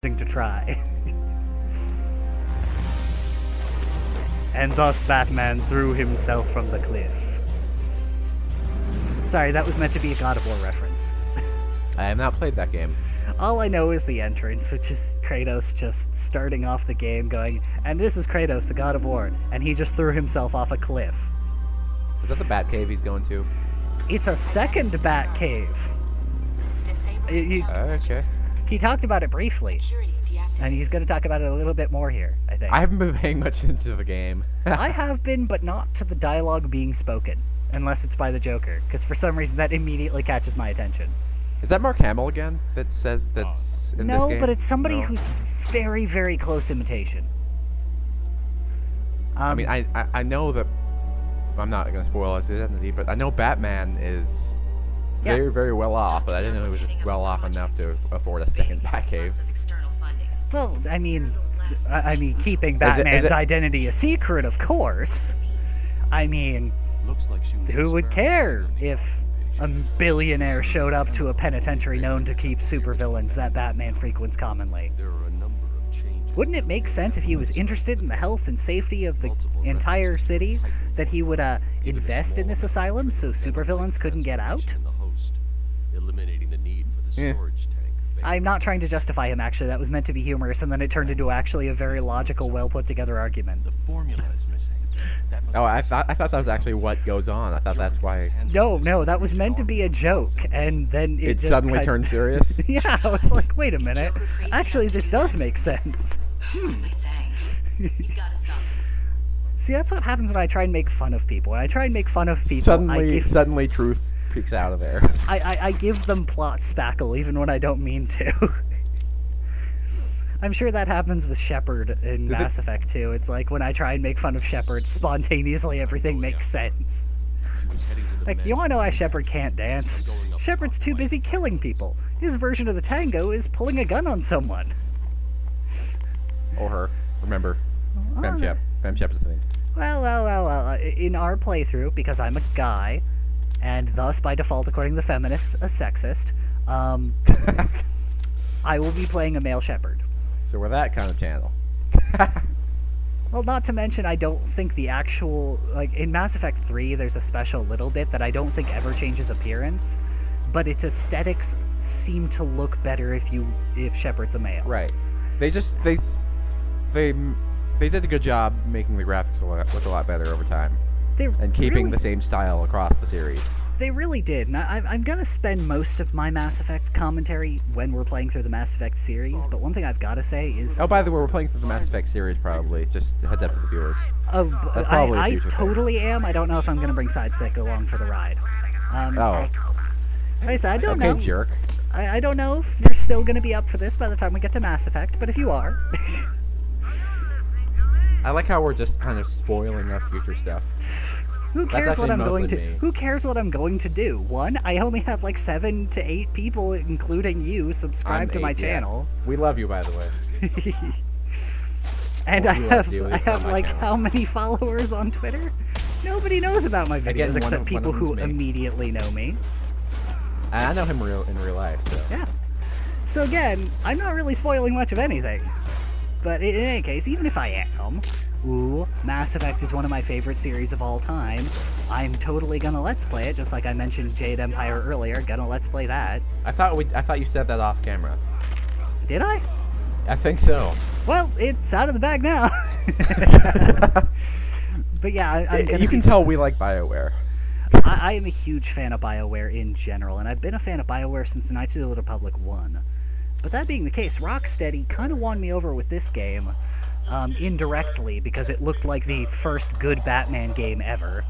to try. And thus Batman threw himself from the cliff. Sorry, that was meant to be a God of War reference. I have not played that game. All I know is the entrance, which is Kratos just starting off the game going, and this is Kratos, the God of War, and he just threw himself off a cliff. Is that the Batcave he's going to? It's a second Bat Cave. Okay. He talked about it briefly, and he's going to talk about it a little bit more here, I think. I haven't been paying much into the game. I have been, but not to the dialogue being spoken, unless it's by the Joker, because for some reason that immediately catches my attention. Is that Mark Hamill again that says that's in this game? No, but it's somebody who's very, very close imitation. I mean, I know that... I'm not going to spoil his identity, but I know Batman is very, very well off, but I didn't know he was well off enough to afford a second Batcave. Well, I mean, keeping Batman's identity a secret, of course. I mean, who would care if a billionaire showed up to a penitentiary known to keep supervillains that Batman frequents commonly? Wouldn't it make sense if he was interested in the health and safety of the entire city that he would invest in this asylum so supervillains couldn't get out? Yeah. I'm not trying to justify him, actually. That was meant to be humorous, and then it turned into actually a very logical, well-put-together argument. The formula is missing. Oh, I thought that was actually what goes on. I thought that's why... No, that was meant to be a joke, and then it just suddenly turned serious? Yeah, I was like, wait a minute. Actually, this does make sense. What am I saying? You gotta stop. See, that's what happens when I try and make fun of people. When I try and make fun of people, Suddenly truth peeks out of there. I give them plot spackle, even when I don't mean to. I'm sure that happens with Shepard in Mass Effect too. It's like when I try and make fun of Shepard, spontaneously everything makes sense. Like, you wanna know why Shepard can't dance? Shepard's too busy killing people. His version of the tango is pulling a gun on someone. Or her. Remember. Femshep. Femshep is the thing. Well, in our playthrough, because I'm a guy, and thus, by default, according to the feminists, a sexist, I will be playing a male Shepard. So we're that kind of channel. Well, not to mention, I don't think the actual... Like, in Mass Effect 3, there's a special little bit that I don't think ever changes appearance, but its aesthetics seem to look better if Shepard's a male. Right. They did a good job making the graphics look a lot better over time. And keeping the same style across the series. They really did, and I'm going to spend most of my Mass Effect commentary when we're playing through the Mass Effect series, but one thing I've got to say is... Oh, by the way, we're playing through the Mass Effect series, probably. Just a heads up to the viewers. That's probably I totally am. I don't know if I'm going to bring Sidestick along for the ride. Like I said, I don't know. Okay, jerk. I don't know if you're still going to be up for this by the time we get to Mass Effect, but if you are... I like how we're just kind of spoiling our future stuff. Who cares what I'm going to? Who cares what I'm going to do? One, I only have like 7 to 8 people, including you, subscribed to my channel. We love you, by the way. And I have like how many followers on Twitter? Nobody knows about my videos except people who immediately know me. And I know him in real life, so. Yeah. So again, I'm not really spoiling much of anything. But in any case, even if I am, Mass Effect is one of my favorite series of all time. I'm totally gonna Let's Play it, just like I mentioned Jade Empire earlier. Gonna Let's Play that. I thought you said that off camera. Did I? I think so. Well, it's out of the bag now. But yeah, you can tell we like BioWare. I am a huge fan of BioWare in general, and I've been a fan of BioWare since Knights of the Old Republic 1. But that being the case, Rocksteady kind of won me over with this game, indirectly, because it looked like the first good Batman game ever.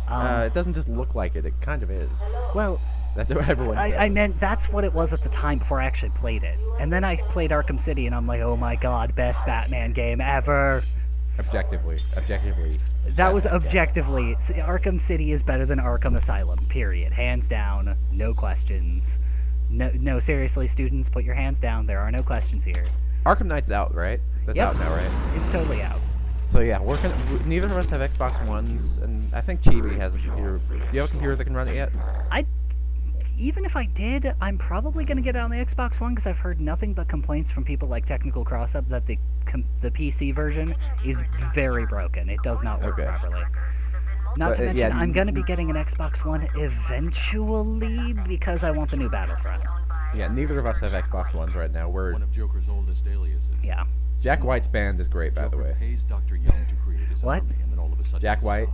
It doesn't just look like it, it kind of is. Well, that's what everyone says. I meant that's what it was at the time before I actually played it. And then I played Arkham City, and I'm like, oh my god, best Batman game ever. Objectively. That was objectively. Arkham City is better than Arkham Asylum, period. Hands down, no questions. No, seriously, students, put your hands down. There are no questions here. Arkham Knight's out, right? That's out now, right? It's totally out. So yeah, neither of us have Xbox Ones, and I think Chibi has a computer. Do you have a computer that can run it yet? even if I did, I'm probably going to get it on the Xbox One because I've heard nothing but complaints from people like Technical Crossup that the PC version is very broken. It does not work properly. Not to mention, I'm going to be getting an Xbox One eventually because I want the new Battlefront. Yeah, neither of us have Xbox Ones right now. We're one of Joker's oldest aliases. Yeah. Jack White's band is great, by the way. Pays Dr. Young to create his What? army, and then all of a sudden Jack White.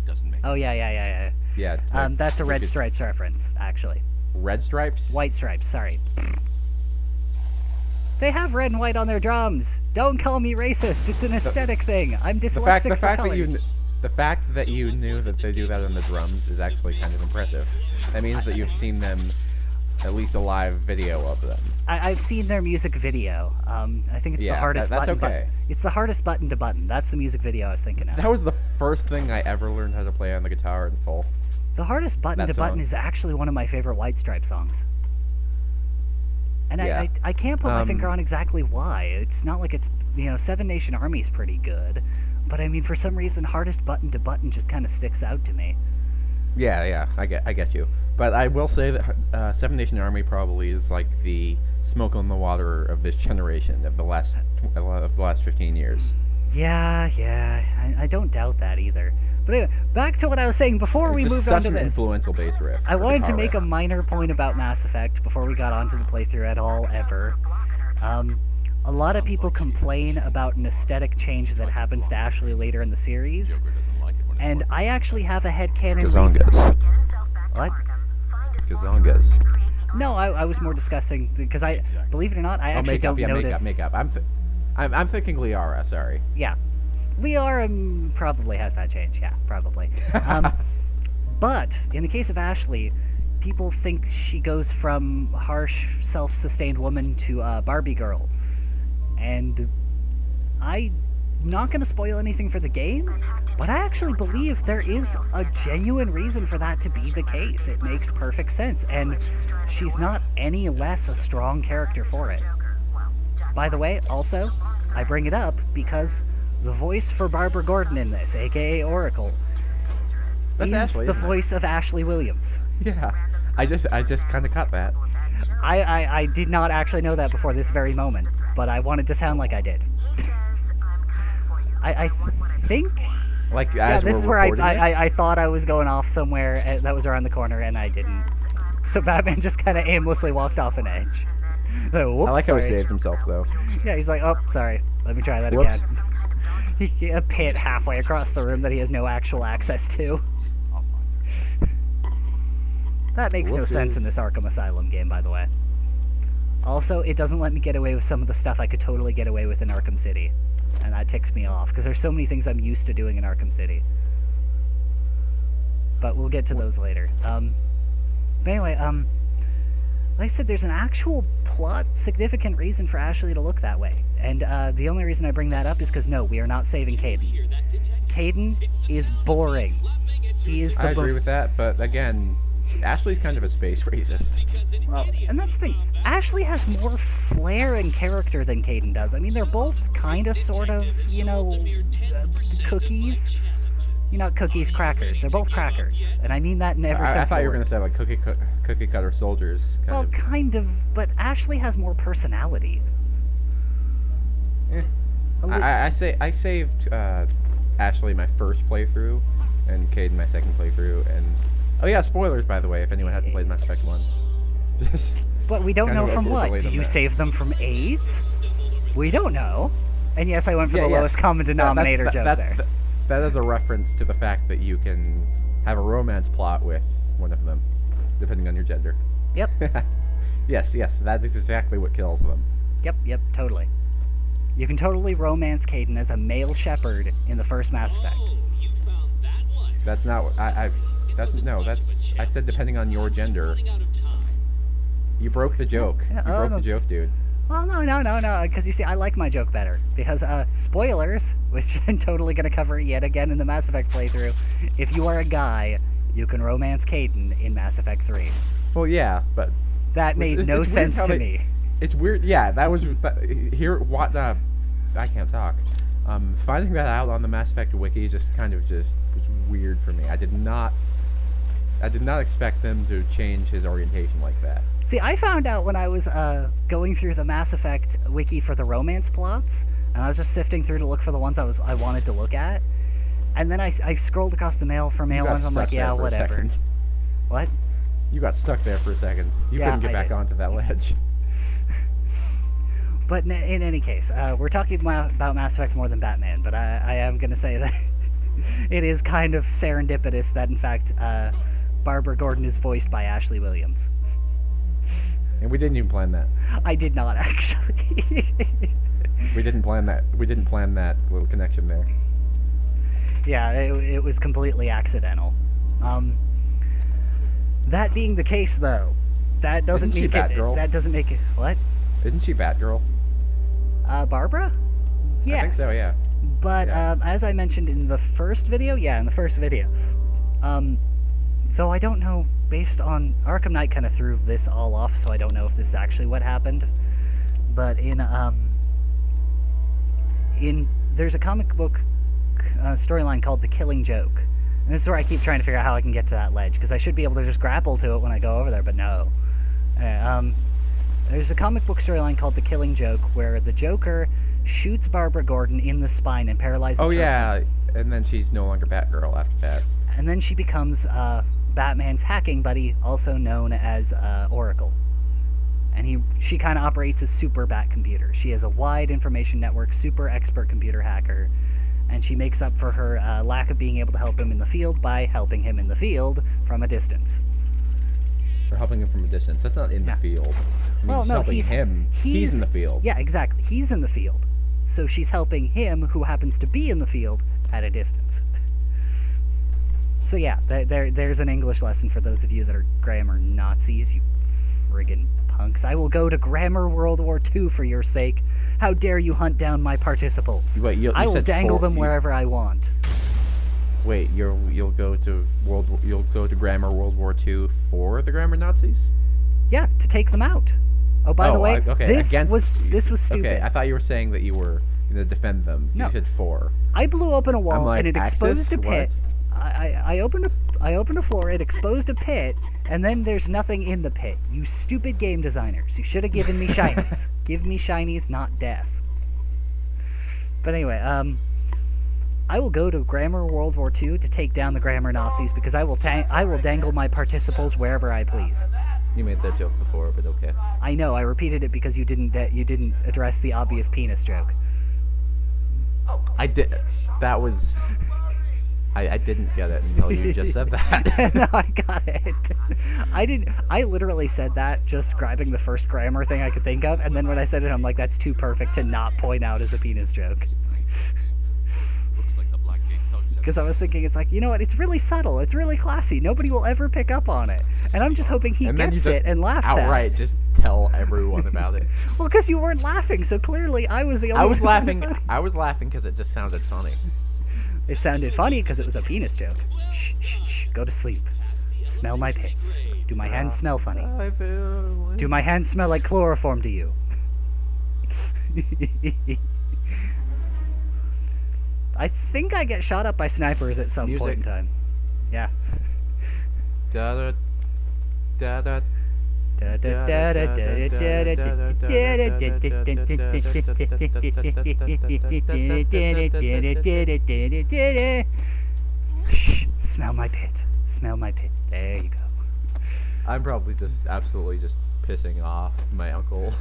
Doesn't make Oh, any yeah. Yeah. That's a Red Stripes reference, actually. Red Stripes? White Stripes, sorry. They have red and white on their drums. Don't call me racist. It's an aesthetic thing. I'm dyslexic for colors. The fact that you knew that they do that on the drums is actually kind of impressive. That means that you've seen them, at least a live video of them. I've seen their music video. I think it's the hardest button. That's okay. It's the hardest button to button. That's the music video I was thinking of. That was the first thing I ever learned how to play on the guitar in full. The hardest button to button is actually one of my favorite White Stripe songs. And I can't put my finger on exactly why. It's not like it's, Seven Nation Army's pretty good. But I mean, for some reason, hardest button to button just kind of sticks out to me. Yeah, I get you. But I will say that Seven Nation Army probably is like the smoke on the water of this generation, of the last 15 years. Yeah, I don't doubt that either. But anyway, back to what I was saying before we moved on to this. It's such an influential bass riff. I wanted to make a minor point about Mass Effect before we got onto the playthrough at all, ever. A lot of people complain about an aesthetic change that happens to Ashley later in the series. And I actually have a headcanon reason. What? Gazongas. No, I was more discussing, because believe it or not, I actually don't notice... Makeup. I'm thinking Liara, sorry. Yeah. Liara probably has that change, yeah, probably. But, in the case of Ashley, people think she goes from harsh, self-sustained woman to Barbie girl. And I'm not going to spoil anything for the game, but I actually believe there is a genuine reason for that to be the case. It makes perfect sense, and she's not any less a strong character for it. By the way, also, I bring it up because the voice for Barbara Gordon in this, aka Oracle, is Ashley, the voice of Ashley Williams. Yeah, I just kind of caught that. I did not actually know that before this very moment, but I wanted to sound like I did. I think... Like, this is where I thought I was going off somewhere that was around the corner, and I didn't. So Batman just kind of aimlessly walked off an edge. Whoops, I like how he saved himself, though. Yeah, he's like, oh, sorry. Let me try that Whoops. again. A pit halfway across the room that he has no actual access to. That makes no sense in this Arkham Asylum game, by the way. Also, it doesn't let me get away with some of the stuff I could totally get away with in Arkham City. And that ticks me off, because there's so many things I'm used to doing in Arkham City. But we'll get to those later. But anyway, like I said, there's an actual plot significant reason for Ashley to look that way. And the only reason I bring that up is because, no, we are not saving Caden. Caden is boring. He is the I agree with that, but again, Ashley's kind of a space racist. Well, and that's the thing. Ashley has more flair and character than Caden does. I mean, they're both kind of, sort of, cookies. Not cookies, crackers. They're both crackers. And I mean that in every sense. I thought you were going to say, like, cookie cutter soldiers. Kind of, but Ashley has more personality. Eh. I saved Ashley my first playthrough, and Caden my second playthrough, and... Oh yeah, spoilers, by the way, if anyone hasn't played Mass Effect 1. But we don't know from what. Did you save them from AIDS? We don't know. And yes, I went for the lowest common denominator joke there. That is a reference to the fact that you can have a romance plot with one of them, depending on your gender. Yep. Yes, that is exactly what kills them. Yep, totally. You can totally romance Caden as a male shepherd in the first Mass Effect. That's not what I said depending on your gender. You broke the joke. You broke the joke, dude. Well, no, because you see, I like my joke better. Because, spoilers, which I'm totally going to cover yet again in the Mass Effect playthrough, if you are a guy, you can romance Caden in Mass Effect 3. Well, yeah, but... That made no sense to me. It's weird, yeah, that was... I can't talk. Finding that out on the Mass Effect wiki just was weird for me. I did not did not expect them to change his orientation like that. See, I found out when I was going through the Mass Effect wiki for the romance plots, and I was just sifting through to look for the ones I wanted to look at, and then I scrolled across the mail for male ones. I'm like, yeah, whatever. What? You got stuck there for a second. You couldn't get back onto that ledge. But in any case, we're talking about Mass Effect more than Batman, but I am going to say that it is kind of serendipitous that, in fact, Barbara Gordon is voiced by Ashley Williams. And we didn't even plan that. I did not, actually. We didn't plan that. We didn't plan that little connection there. Yeah, it was completely accidental. That being the case, though, that doesn't make it... That doesn't make it... What? Isn't she Batgirl? Barbara? Yes. I think so, yeah. But, as I mentioned in the first video, though I don't know, based on... Arkham Knight kind of threw this all off, so I don't know if this is actually what happened. But there's a comic book storyline called The Killing Joke. And this is where I keep trying to figure out how I can get to that ledge, because I should be able to just grapple to it when I go over there, but no. There's a comic book storyline called The Killing Joke, where the Joker shoots Barbara Gordon in the spine and paralyzes her. Oh, yeah, and then she's no longer Batgirl after that. And then she becomes Batman's hacking buddy, also known as Oracle. And she kind of operates a super bat computer. She has a wide information network, super expert computer hacker, and she makes up for her lack of being able to help him in the field by helping him in the field from a distance. Or helping him from a distance. That's not in the field. I mean, no, he's in the field. Yeah, exactly. He's in the field. So she's helping him, who happens to be in the field, at a distance. So yeah, there's an English lesson for those of you that are grammar Nazis, you friggin' punks. I will go to Grammar World War II for your sake. How dare you hunt down my participles? Wait, you I will dangle them wherever I want. Wait, you'll go to Grammar World War II for the grammar Nazis? Yeah, to take them out. Oh, by the way, this was stupid. Okay, I thought you were saying that you were going to defend them. No. You said for. I blew open a wall and it exposed a pit. What? I opened a floor, it exposed a pit, and then there's nothing in the pit. You stupid game designers. You should have given me shinies. Give me shinies, not death. But anyway, I will go to Grammar World War II to take down the grammar Nazis, because I will dangle my participles wherever I please. You made that joke before, but okay. I know, I repeated it because you didn't address the obvious penis joke. I did. That was... I didn't get it until you just said that. No, I got it. I literally said that, just grabbing the first grammar thing I could think of, and then when I said it, I'm like, that's too perfect to not point out as a penis joke. Because I was thinking, it's like, you know what, it's really subtle, it's really classy, nobody will ever pick up on it. And I'm just hoping he gets it and laughs at it. Outright, just tell everyone about it. Well, because you weren't laughing, so clearly I was the only one. I was laughing because it just sounded funny. It sounded funny because it was a penis joke. Shh, shh, shh, go to sleep. Smell my pits. Do my hands smell funny? Do my hands smell like chloroform to you? I think I get shot up by snipers at some point in time. Yeah. Da da da Shh, smell my pit. Smell my pit. There you go. I'm probably just absolutely just pissing off my uncle.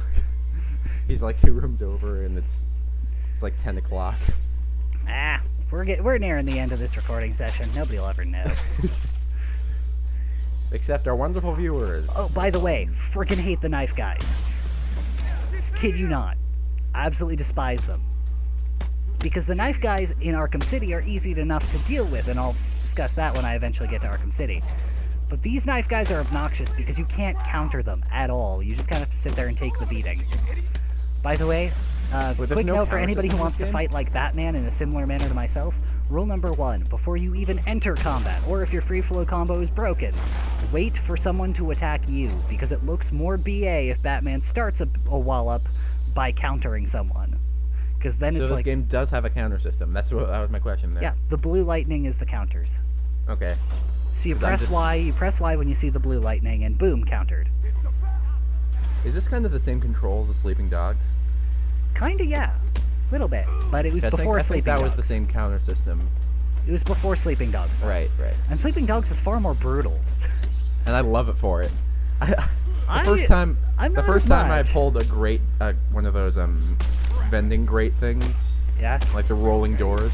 He's like 2 rooms over, and it's like 10 o'clock. Ah, we're nearing the end of this recording session. Nobody will ever know. Except our wonderful viewers. Oh, by the way, freaking hate the knife guys. Kid you not. I absolutely despise them. Because the knife guys in Arkham City are easy enough to deal with, and I'll discuss that when I eventually get to Arkham City. But these knife guys are obnoxious because you can't counter them at all. You just kind of have to sit there and take the beating. By the way, quick note for anybody who wants to fight like Batman in a similar manner to myself, rule number 1, before you even enter combat, or if your free flow combo is broken, wait for someone to attack you, because it looks more BA if Batman starts a wall-up by countering someone. Because then it's like... So this game does have a counter system. That was my question there. Yeah, the blue lightning is the counters. Okay. So you press Y, when you see the blue lightning, and boom, countered. Is this kind of the same controls as Sleeping Dogs? Kinda, yeah. Little bit. But it was before Sleeping Dogs. I think that was the same counter system. It was before Sleeping Dogs, though. Right. And Sleeping Dogs is far more brutal. And I love it for it. The first time I pulled a grate, one of those vending grate things. Yeah. Like the rolling doors.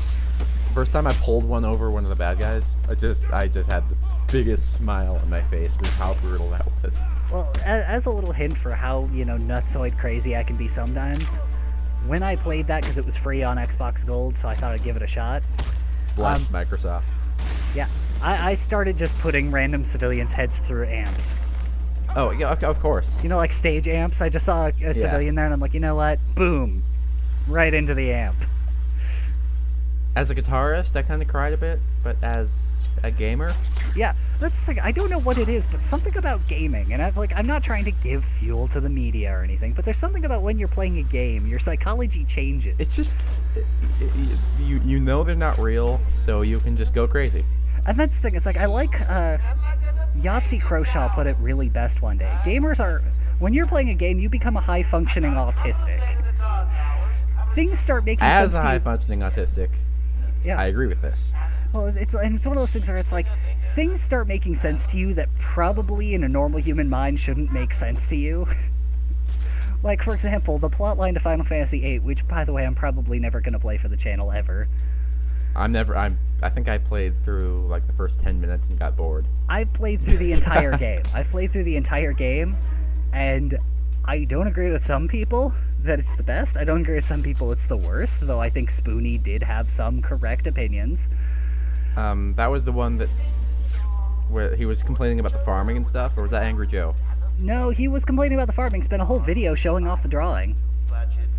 First time I pulled one over one of the bad guys, I just had the biggest smile on my face with how brutal that was. Well, as a little hint for how, nutsoid crazy I can be sometimes, when I played that, because it was free on Xbox Gold, so I thought I'd give it a shot. Blast Microsoft. Yeah, I started just putting random civilians' heads through amps. Oh, yeah, of course. Like stage amps? I just saw a civilian there, and I'm like, you know what? Boom. Right into the amp. As a guitarist, I kind of cried a bit, but as a gamer? Yeah, that's the thing. I don't know what it is, but something about gaming, and I'm not trying to give fuel to the media or anything, but there's something about when you're playing a game, your psychology changes. It's just, you know they're not real, so you can just go crazy. And that's the thing. It's like, I like, Yahtzee Croshaw put it really best one day. Gamers are, when you're playing a game, you become a high-functioning autistic. Things start making sense to you. As a high-functioning autistic. Yeah. I agree with this. Well, it's one of those things where it's like, things start making sense to you that probably in a normal human mind shouldn't make sense to you. Like, for example, the plotline to Final Fantasy VIII, which, by the way, I'm probably never going to play for the channel ever. I think I played through, like, the first 10 minutes and got bored. I played through the entire game. And I don't agree with some people that it's the best. I don't agree with some people it's the worst, though I think Spoony did have some correct opinions. That was the one where he was complaining about the farming and stuff, or was that Angry Joe? No, he was complaining about the farming, spent a whole video showing off the drawing.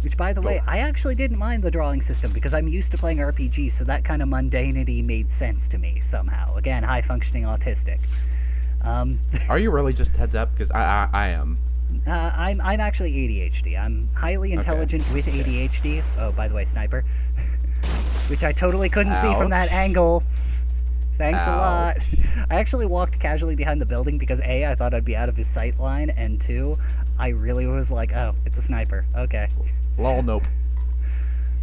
Which, by the way, I actually didn't mind the drawing system, because I'm used to playing RPGs, so that kind of mundanity made sense to me, somehow. Again, high-functioning autistic. Are you really, just heads up? Because I am. I'm actually ADHD. I'm highly intelligent with ADHD. Oh, by the way, sniper. Which I totally couldn't see from that angle. Thanks a lot. I actually walked casually behind the building because A, I thought I'd be out of his sight line, and 2, I really was like, oh, it's a sniper. Okay. Lol, nope.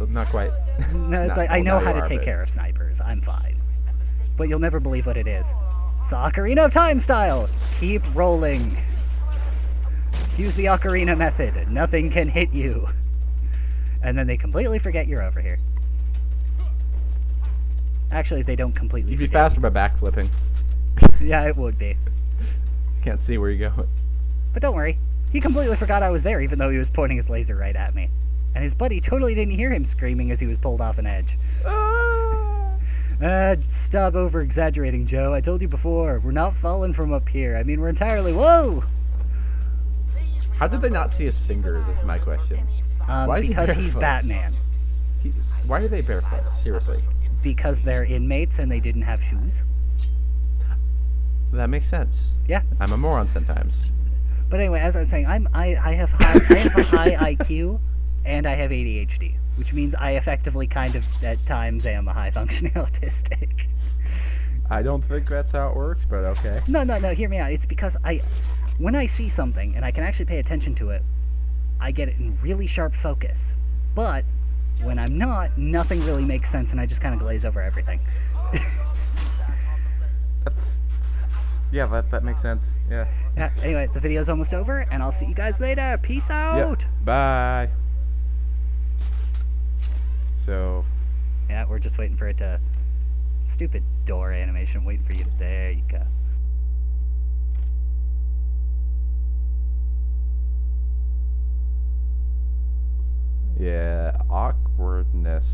Not quite. No, it's like, I know how to take care of snipers. I'm fine. But you'll never believe what it is. It's the Ocarina of Time style. Keep rolling. Use the Ocarina method. Nothing can hit you. And then they completely forget you're over here. Actually, they don't completely You'd forget. be faster by backflipping. Yeah, it would be. Can't see where you're going. But don't worry. He completely forgot I was there, even though he was pointing his laser right at me. And his buddy totally didn't hear him screaming as he was pulled off an edge. Stop over-exaggerating, Joe. I told you before, we're not falling from up here. I mean, we're entirely... Whoa! How did they not see his fingers, is my question. Because he's Batman. Why are they barefoot? Seriously. Because they're inmates and they didn't have shoes. That makes sense. Yeah. I'm a moron sometimes. But anyway, as I was saying, I have a high IQ, and I have ADHD, which means I effectively kind of, at times, am a high-functioning autistic. I don't think that's how it works, but okay. No, hear me out. It's because when I see something, and I can actually pay attention to it, I get it in really sharp focus. But when I'm not, nothing really makes sense, and I just kind of glaze over everything. Yeah, that makes sense. Yeah. Yeah. Anyway, the video's almost over, and I'll see you guys later. Peace out. Yep. Bye. So. Yeah, we're just waiting for it to. Stupid door animation. Waiting for you to. There you go. Yeah, awkwardness.